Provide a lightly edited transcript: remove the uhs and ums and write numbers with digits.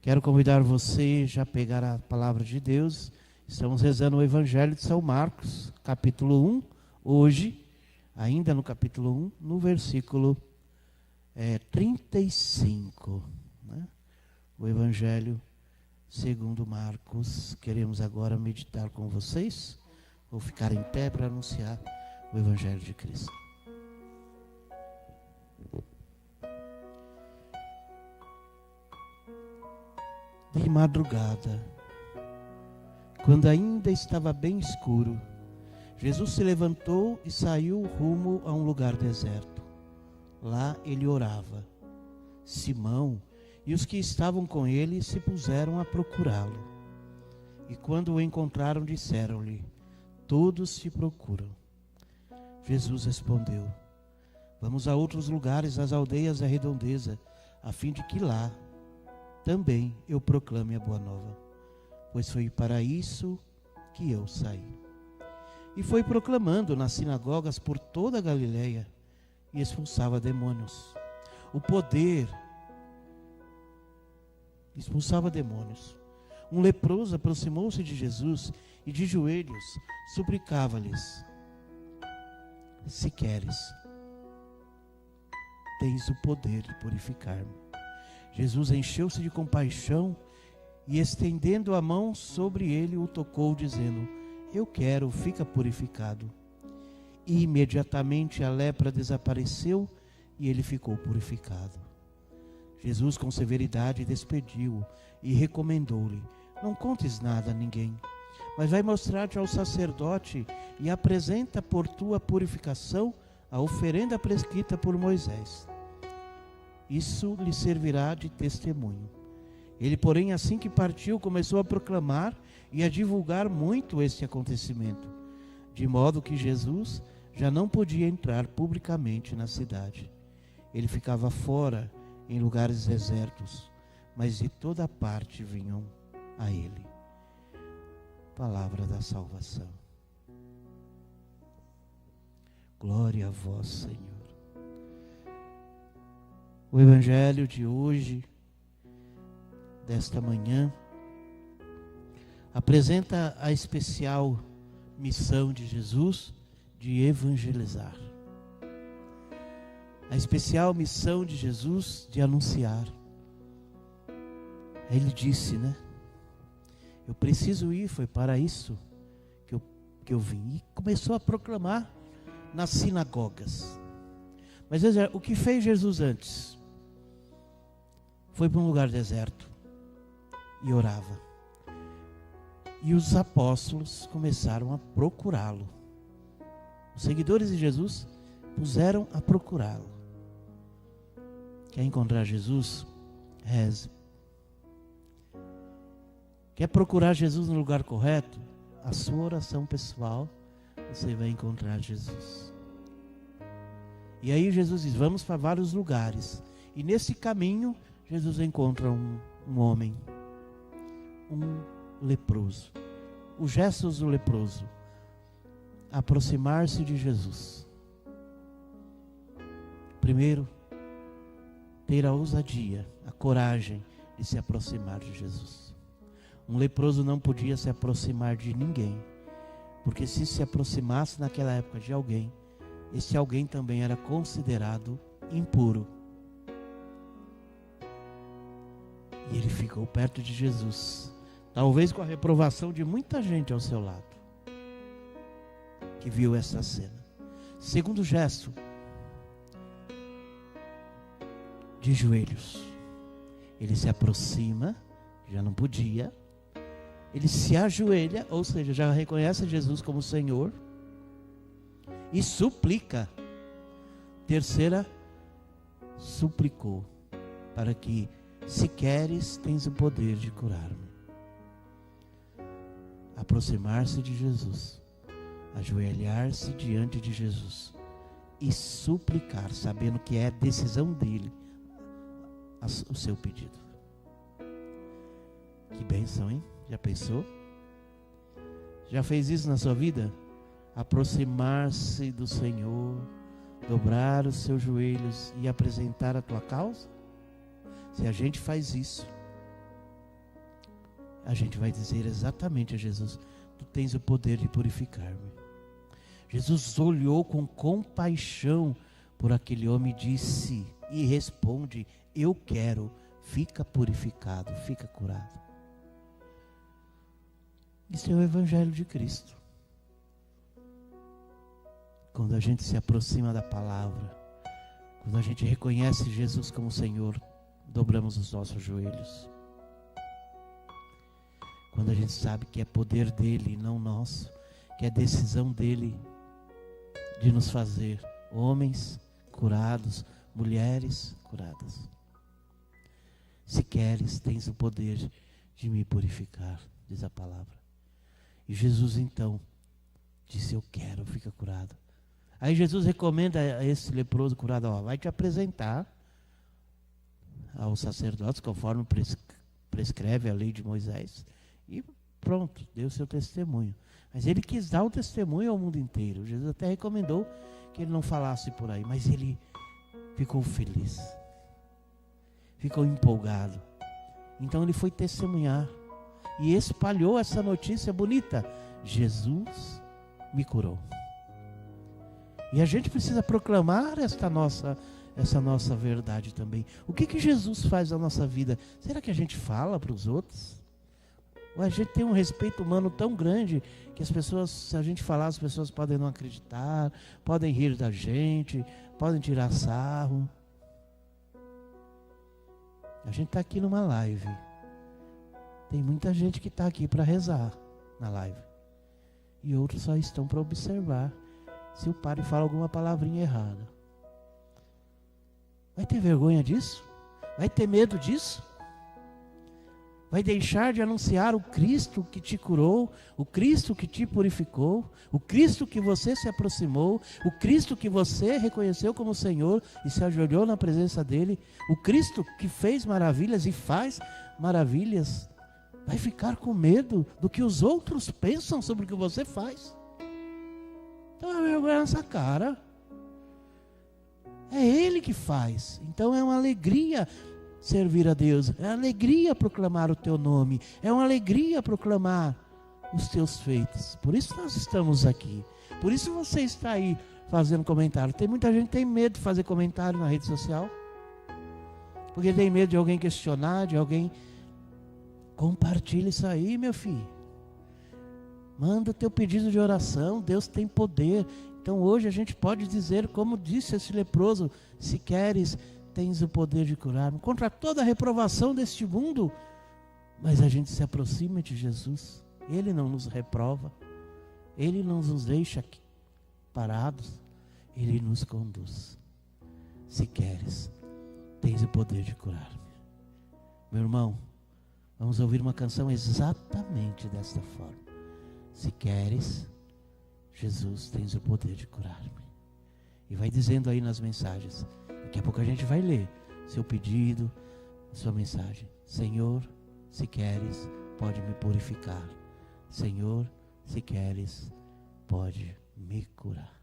Quero convidar você já a pegar a palavra de Deus. Estamos rezando o Evangelho de São Marcos, capítulo 1, hoje, ainda no capítulo 1, no versículo 35. Né? O Evangelho segundo Marcos. Queremos agora meditar com vocês. Vou ficar em pé para anunciar o Evangelho de Cristo. De madrugada, quando ainda estava bem escuro, Jesus se levantou e saiu rumo a um lugar deserto. Lá ele orava. Simão e os que estavam com ele se puseram a procurá-lo. E quando o encontraram, disseram-lhe: todos te procuram. Jesus respondeu: vamos a outros lugares, às aldeias da redondeza, a fim de que lá também eu proclame a boa nova, pois foi para isso que eu saí. E foi proclamando nas sinagogas por toda a Galileia e expulsava demônios. O poder expulsava demônios. Um leproso aproximou-se de Jesus e de joelhos suplicava-lhes: se queres, tens o poder de purificar-me. Jesus encheu-se de compaixão e, estendendo a mão sobre ele, o tocou, dizendo: eu quero, fica purificado. E imediatamente a lepra desapareceu e ele ficou purificado. Jesus, com severidade, despediu-o e recomendou-lhe: não contes nada a ninguém, mas vai mostrar-te ao sacerdote e apresenta por tua purificação a oferenda prescrita por Moisés. Isso lhe servirá de testemunho. Ele, porém, assim que partiu, começou a proclamar e a divulgar muito este acontecimento, de modo que Jesus já não podia entrar publicamente na cidade. Ele ficava fora, em lugares desertos, mas de toda parte vinham a ele. Palavra da salvação. Glória a vós, Senhor. O Evangelho de hoje, desta manhã, apresenta a especial missão de Jesus de evangelizar. A especial missão de Jesus de anunciar. Ele disse, né? Eu preciso ir, foi para isso que eu vim. E começou a proclamar nas sinagogas. Mas veja, o que fez Jesus antes? Foi para um lugar deserto e orava. E os apóstolos começaram a procurá-lo. Os seguidores de Jesus puseram a procurá-lo. Quer encontrar Jesus? Reze. Quer procurar Jesus no lugar correto? A sua oração pessoal, você vai encontrar Jesus. E aí Jesus diz: vamos para vários lugares. E nesse caminho, Jesus encontra um homem, um leproso. Os gestos do leproso: aproximar-se de Jesus. Primeiro, ter a ousadia, a coragem de se aproximar de Jesus. Um leproso não podia se aproximar de ninguém, porque se aproximasse naquela época de alguém, esse alguém também era considerado impuro. E ele ficou perto de Jesus, talvez com a reprovação de muita gente ao seu lado, que viu essa cena. Segundo gesto, de joelhos. Ele se aproxima, já não podia. Ele se ajoelha, ou seja, já reconhece Jesus como Senhor. E suplica. Terceira, suplicou para que, se queres, tens o poder de curar-me. Aproximar-se de Jesus, ajoelhar-se diante de Jesus e suplicar, sabendo que é a decisão dele o seu pedido. Que bênção, hein? Já pensou? Já fez isso na sua vida? Aproximar-se do Senhor, dobrar os seus joelhos e apresentar a tua causa? Se a gente faz isso, a gente vai dizer exatamente a Jesus: tu tens o poder de purificar-me. Jesus olhou com compaixão por aquele homem e disse e responde: eu quero, fica purificado, fica curado. Isso é o Evangelho de Cristo. Quando a gente se aproxima da palavra, quando a gente reconhece Jesus como Senhor, dobramos os nossos joelhos. Quando a gente sabe que é poder dele, não nosso, que é decisão dele de nos fazer homens curados, mulheres curadas. Se queres, tens o poder de me purificar, diz a palavra. E Jesus então disse: eu quero, fica curado. Aí Jesus recomenda a esse leproso curado: vai te apresentar aos sacerdotes, conforme prescreve a lei de Moisés. E pronto, deu seu testemunho. Mas ele quis dar o testemunho ao mundo inteiro. Jesus até recomendou que ele não falasse por aí, mas ele ficou feliz, ficou empolgado. Então ele foi testemunhar e espalhou essa notícia bonita: Jesus me curou. E a gente precisa proclamar essa nossa verdade também. O que Jesus faz na nossa vida? Será que a gente fala para os outros? Ou a gente tem um respeito humano tão grande que as pessoas, se a gente falar, as pessoas podem não acreditar, podem rir da gente, podem tirar sarro. A gente está aqui numa live. Tem muita gente que está aqui para rezar na live. E outros só estão para observar se o padre fala alguma palavrinha errada. Vai ter vergonha disso? Vai ter medo disso? Vai deixar de anunciar o Cristo que te curou, o Cristo que te purificou, o Cristo que você se aproximou, o Cristo que você reconheceu como Senhor e se ajoelhou na presença dele, o Cristo que fez maravilhas e faz maravilhas? Vai ficar com medo do que os outros pensam sobre o que você faz? Então é vergonha nessa cara. É Ele que faz. Então é uma alegria servir a Deus. É uma alegria proclamar o teu nome. É uma alegria proclamar os teus feitos. Por isso nós estamos aqui. Por isso você está aí fazendo comentário. Tem muita gente que tem medo de fazer comentário na rede social. Porque tem medo de alguém questionar, de alguém... Compartilha isso aí, meu filho. Manda o teu pedido de oração. Deus tem poder. Então hoje a gente pode dizer, como disse esse leproso: se queres, tens o poder de curar-me. Contra toda a reprovação deste mundo. Mas a gente se aproxima de Jesus. Ele não nos reprova. Ele não nos deixa aqui parados. Ele nos conduz. Se queres, tens o poder de curar-me. Meu irmão, vamos ouvir uma canção exatamente desta forma. Se queres, Jesus, tens o poder de curar-me. E vai dizendo aí nas mensagens. Daqui a pouco a gente vai ler seu pedido, sua mensagem. Senhor, se queres, pode me purificar. Senhor, se queres, pode me curar.